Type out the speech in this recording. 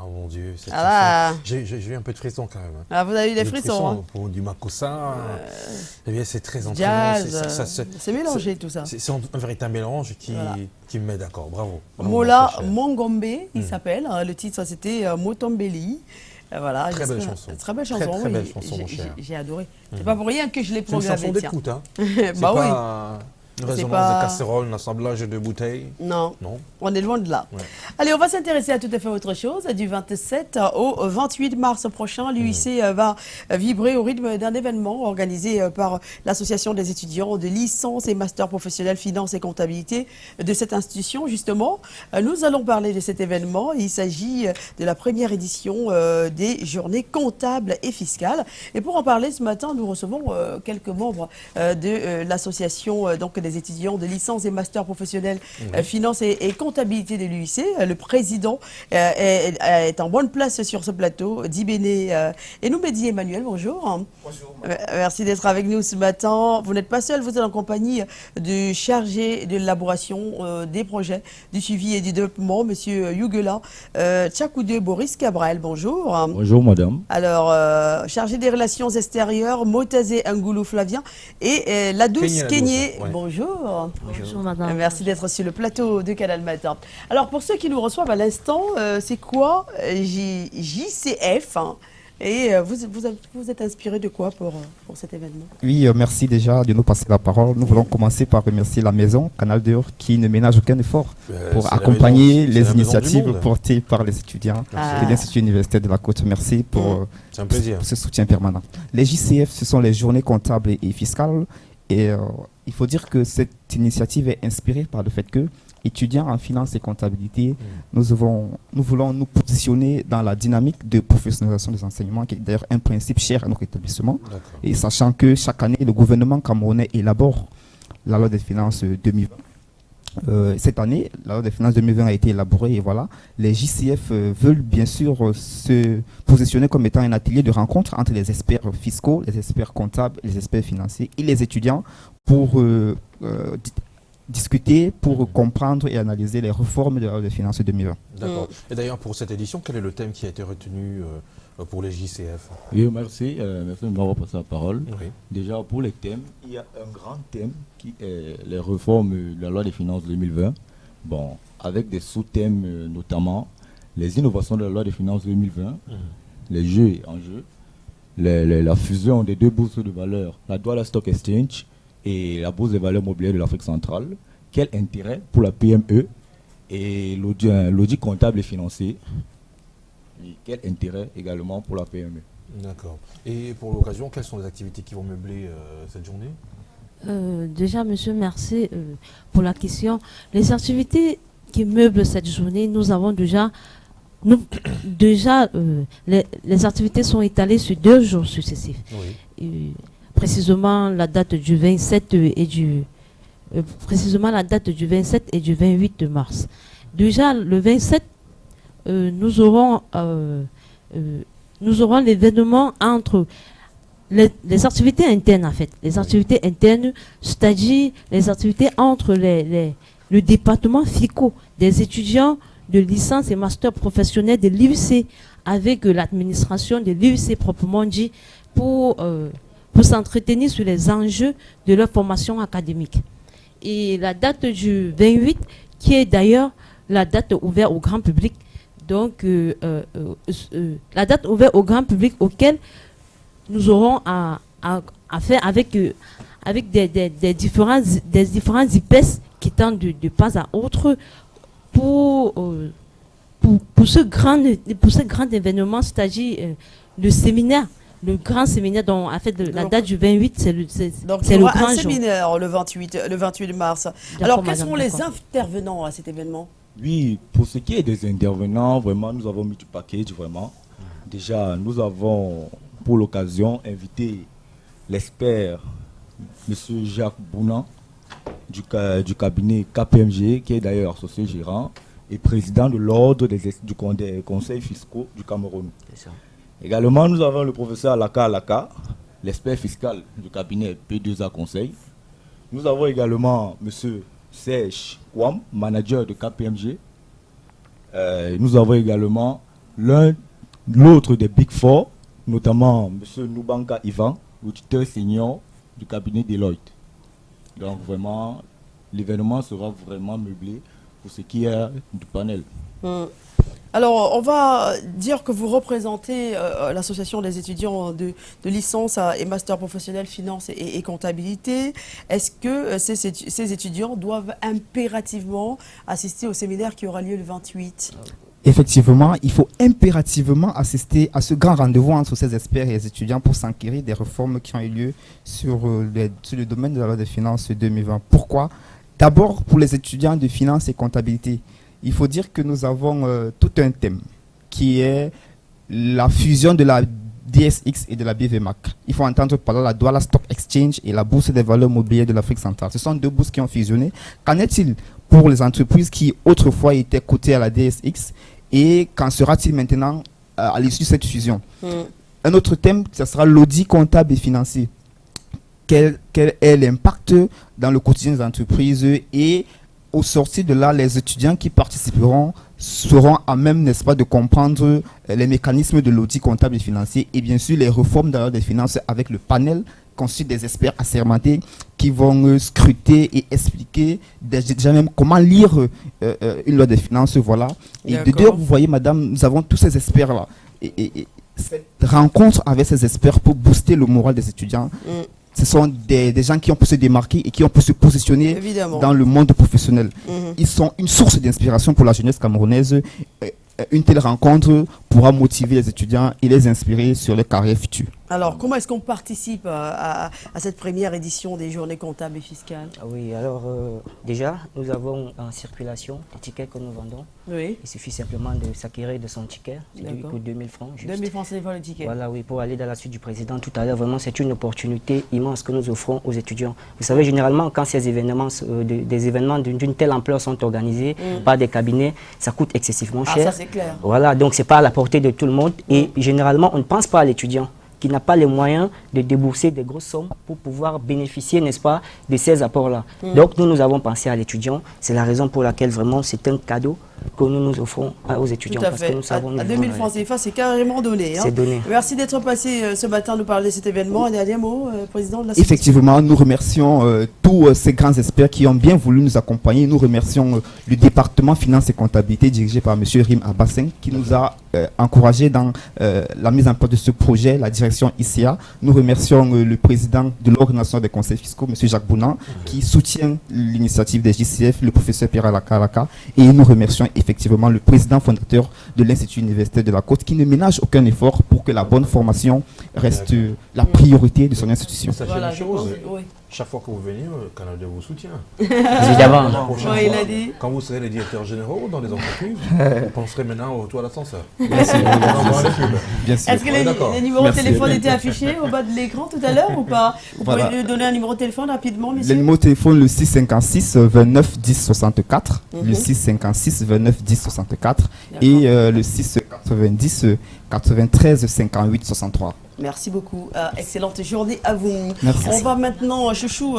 Ah mon Dieu, Ah là. j'ai eu un peu de frisson quand même. Hein. Ah, vous avez eu des frissons. Hein. Pour du makossa, eh bien c'est très entraînant. Jazz, c'est mélangé tout ça. C'est un véritable mélange qui me met d'accord. Bravo. Mola Mongombe, il s'appelle. Le titre, c'était Motombeli. Voilà, très belle chanson. Très belle chanson. Très belle chanson, mon cher. J'ai adoré. C'est pas pour rien que je l'ai programmé. C'est une chanson d'écoute, hein. Bah oui. Une résonance de casserole, un assemblage de bouteilles. Non, on est loin de là. Ouais. Allez, on va s'intéresser à tout à fait autre chose. Du 27 au 28 mars prochain, l'UIC va vibrer au rythme d'un événement organisé par l'Association des étudiants de licence et master professionnel finance et comptabilité de cette institution. Justement, nous allons parler de cet événement. Il s'agit de la première édition des journées comptables et fiscales. Et pour en parler ce matin, nous recevons quelques membres de l'association des étudiants de licence et master professionnel finance et comptabilité de l'UIC. Le président est en bonne place sur ce plateau, Dibéné et nous, Mehdi Emmanuel, bonjour. Bonjour. Merci d'être avec nous ce matin. Vous n'êtes pas seul, vous êtes en compagnie du chargé de l'élaboration des projets, du suivi et du développement, monsieur Yugela Tchakoudé Boris Cabral, bonjour. Bonjour madame. Alors, chargé des relations extérieures, Motazé Ngoulou Flavien et la douce Kenyé. Bonjour. Bonjour madame. Merci d'être sur le plateau de Canal Matin. Alors pour ceux qui nous reçoivent à l'instant, c'est quoi JCF et vous êtes inspiré de quoi pour cet événement? Oui, merci déjà de nous passer la parole. Nous voulons commencer par remercier la maison Canal Dehors qui ne ménage aucun effort pour accompagner les initiatives portées par les étudiants de l'Institut universitaire de la Côte. Merci pour ce soutien permanent. Les JCF, ce sont les journées comptables et fiscales. Et il faut dire que cette initiative est inspirée par le fait que, étudiants en finance et comptabilité, nous voulons nous positionner dans la dynamique de professionnalisation des enseignements, qui est d'ailleurs un principe cher à notre établissement. Et sachant que chaque année, le gouvernement camerounais élabore la loi des finances 2020. Cette année, la loi des finances 2020 a été élaborée et voilà, les JCF veulent bien sûr se positionner comme étant un atelier de rencontre entre les experts fiscaux, les experts comptables, les experts financiers et les étudiants pour discuter, pour comprendre et analyser les réformes de la loi des finances 2020. D'accord. Et d'ailleurs, pour cette édition, quel est le thème qui a été retenu pour les JCF? Oui, merci. Merci de m'avoir passé la parole. Oui. Déjà, pour les thèmes, il y a un grand thème qui est les réformes de la loi des finances 2020. Bon, avec des sous-thèmes notamment les innovations de la loi des finances 2020, les jeux et enjeux, la fusion des deux bourses de valeur, la Douala Stock Exchange et la bourse des valeurs mobilières de l'Afrique centrale. Quel intérêt pour la PME et l'audit comptable et financier? Et quel intérêt également pour la PME? D'accord. Et pour l'occasion, quelles sont les activités qui vont meubler cette journée? Déjà, monsieur, merci pour la question. Les activités qui meublent cette journée, nous avons déjà... les activités sont étalées sur 2 jours successifs. Oui. Précisément la date du 27 et du... précisément la date du 27 et du 28 mars. Déjà, le 27, nous aurons l'événement entre les activités internes, en fait. Les activités internes, c'est-à-dire les activités entre le département FICO des étudiants de licence et master professionnel de l'UIC avec l'administration de l'UIC proprement dit pour s'entretenir sur les enjeux de leur formation académique. Et la date du 28, qui est d'ailleurs la date ouverte au grand public, donc la date ouverte au grand public auquel nous aurons à faire avec des différents IPES qui tendent de pas à autre pour ce grand événement, c'est-à-dire le séminaire. Le grand séminaire dont a fait la date du 28, c'est le grand jour. Donc, un séminaire le 28 mars. Alors, quels seront les intervenants à cet événement? Oui, pour ce qui est des intervenants, vraiment, nous avons mis du package, vraiment. Déjà, nous avons, pour l'occasion, invité l'expert, M. Jacques Bounan, du cabinet KPMG, qui est d'ailleurs associé gérant et président de l'ordre des conseils fiscaux du Cameroun. Également, nous avons le professeur Alaka, l'expert fiscal du cabinet P2A Conseil. Nous avons également M. Serge Kwam, manager de KPMG. Nous avons également l'autre des Big Four, notamment M. Nubanka Ivan, auditeur senior du cabinet Deloitte. Donc vraiment, l'événement sera vraiment meublé pour ce qui est du panel. Alors, on va dire que vous représentez l'association des étudiants de licence et master professionnel finance et comptabilité. Est-ce que ces étudiants doivent impérativement assister au séminaire qui aura lieu le 28 ? Effectivement, il faut impérativement assister à ce grand rendez-vous entre ces experts et les étudiants pour s'enquérir des réformes qui ont eu lieu sur le domaine de la loi des finances 2020. Pourquoi ? D'abord, pour les étudiants de finance et comptabilité, il faut dire que nous avons tout un thème qui est la fusion de la DSX et de la BVMAC. Il faut entendre parler de la Douala Stock Exchange et la Bourse des valeurs mobilières de l'Afrique centrale. Ce sont deux bourses qui ont fusionné. Qu'en est-il pour les entreprises qui autrefois étaient cotées à la DSX et qu'en sera-t-il maintenant à l'issue de cette fusion? Un autre thème, ce sera l'audit comptable et financier. Quel est l'impact dans le quotidien des entreprises et au sortir de là, les étudiants qui participeront seront à même, n'est-ce pas, de comprendre les mécanismes de l'audit comptable et financier et bien sûr les réformes dans des finances avec le panel constitué des experts assermentés qui vont scruter et expliquer déjà même comment lire une loi des finances. Voilà. Et d'ailleurs, vous voyez, madame, nous avons tous ces experts-là. Et cette rencontre avec ces experts pour booster le moral des étudiants. Ce sont des gens qui ont pu se démarquer et qui ont pu se positionner dans le monde professionnel. Ils sont une source d'inspiration pour la jeunesse camerounaise. Une telle rencontre pourra motiver les étudiants et les inspirer sur les carrières futures. Alors, comment est-ce qu'on participe à cette première édition des journées comptables et fiscales? Oui, alors déjà, nous avons en circulation les tickets que nous vendons. Oui. Il suffit simplement de s'acquérir de son ticket. C'est du coup 2000 francs. Juste. 2000 francs, c'est le ticket. Voilà, oui, pour aller dans la suite du président tout à l'heure. Vraiment, c'est une opportunité immense que nous offrons aux étudiants. Vous savez, généralement, quand ces événements, des événements d'une telle ampleur sont organisés par des cabinets, ça coûte excessivement cher. Ah, ça c'est clair. Voilà, donc c'est pas à la portée de tout le monde. Et généralement, on ne pense pas à l'étudiant qui n'a pas les moyens de débourser des grosses sommes pour pouvoir bénéficier, n'est-ce pas, de ces apports-là. Donc nous avons pensé à l'étudiant. C'est la raison pour laquelle vraiment c'est un cadeau que nous offrons aux étudiants. Tout à fait. Parce que nous savons à 2000 francs CFA, c'est carrément donné. C'est donné. Merci d'être passé ce matin nous parler de cet événement. Un dernier mot, président de la Effectivement, nous remercions tous ces grands experts qui ont bien voulu nous accompagner. Nous remercions le département finance et comptabilité dirigé par M. Rim Abassin qui nous a encouragés dans la mise en place de ce projet, la direction ICA. Nous remercions le président de l'Organisation des conseils fiscaux, M. Jacques Bounan, qui soutient l'initiative des JCF, le professeur Pierre Alaka. Et nous remercions effectivement le président fondateur de l'Institut universitaire de la Côte qui ne ménage aucun effort pour que la bonne formation reste la priorité de son institution. Voilà, chaque fois que vous venez, Canal 2 vous soutient. Évidemment. Il a dit. Quand vous serez les directeurs généraux dans les entreprises, vous penserez maintenant au retour à l'ascenseur. Merci. Est-ce que les numéros de téléphone étaient affichés au bas de l'écran tout à l'heure ou pas? Vous pouvez nous donner un numéro de téléphone rapidement, monsieur? Le numéro de téléphone, le 656 29 10 64, le 656 29 10 64 et le 690 93 58 63. Merci beaucoup. Excellente journée à vous. Merci. On va maintenant, chouchou...